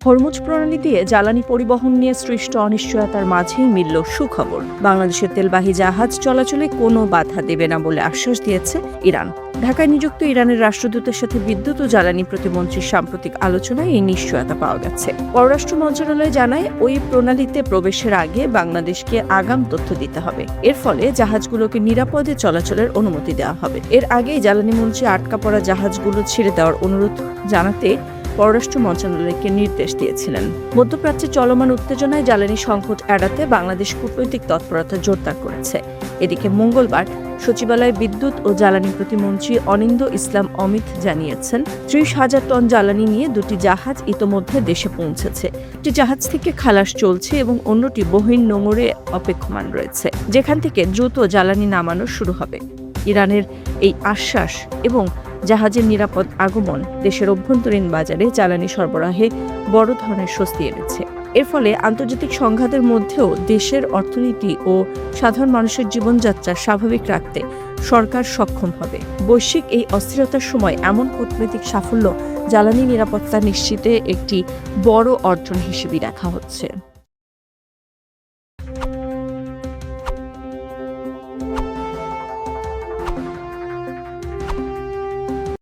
Hormuz প্রণালী দিয়ে জ্বালানি পরিবহন নিয়ে সৃষ্ট অনিশ্চয়তার মাঝেই মিলল সুখবর। বাংলাদেশের তেলবাহী জাহাজ চলাচলে কোনো বাধা দেবে না বলে আশ্বাস দিয়েছে ইরান। ঢাকায় নিযুক্ত ইরানের রাষ্ট্রদূতের সাথে বিদ্যুৎ ও জ্বালানি প্রতিমন্ত্রীর সাম্প্রতিক আলোচনায় এই নিশ্চয়তা পাওয়া গেছে। পররাষ্ট্র মন্ত্রণালয় জানায়, ওই প্রণালীতে প্রবেশের আগে বাংলাদেশকে আগাম তথ্য দিতে হবে। এর ফলে জাহাজগুলোকে নিরাপদে চলাচলের অনুমতি দেওয়া হবে। এর আগেই জ্বালানি মন্ত্রী আটকা পড়া জাহাজগুলো ছেড়ে দেওয়ার অনুরোধ জানাতে পররাষ্ট্র মন্ত্রণালয়কে নির্দেশ দিয়েছিলেন। মধ্যপ্রাচ্যে চলমান উত্তেজনায় জ্বালানি সংকট এড়াতে বাংলাদেশ কূটনৈতিক তৎপরতা জোরদার করেছে। এদিকে মঙ্গলবার সচিবালয়ে বিদ্যুৎ ও জ্বালানি প্রতিমন্ত্রী অনিন্দ্য ইসলাম অমিত জানিয়েছেন, ৩০,০০০ টন জ্বালানি নিয়ে দুটি জাহাজ ইতোমধ্যে দেশে পৌঁছেছে। একটি জাহাজ থেকে খালাস চলছে এবং অন্যটি বহির্নোঙরে অপেক্ষমান রয়েছে, যেখান থেকে দ্রুত জ্বালানি নামানো শুরু হবে। ইরানের এই আশ্বাস এবং জাহাজের নিরাপদ আগমন দেশের অভ্যন্তরীণ বাজারে জ্বালানি সরবরাহে বড় ধরনের স্বস্তি এনেছে। এর ফলে আন্তর্জাতিক সংঘাতের মধ্যেও দেশের অর্থনীতি ও সাধারণ মানুষের জীবনযাত্রা স্বাভাবিক রাখতে সরকার সক্ষম হবে। বৈশ্বিক এই অস্থিরতার সময় এমন কূটনৈতিক সাফল্য জ্বালানি নিরাপত্তা নিশ্চিতে একটি বড় অর্জন হিসেবে দেখা হচ্ছে।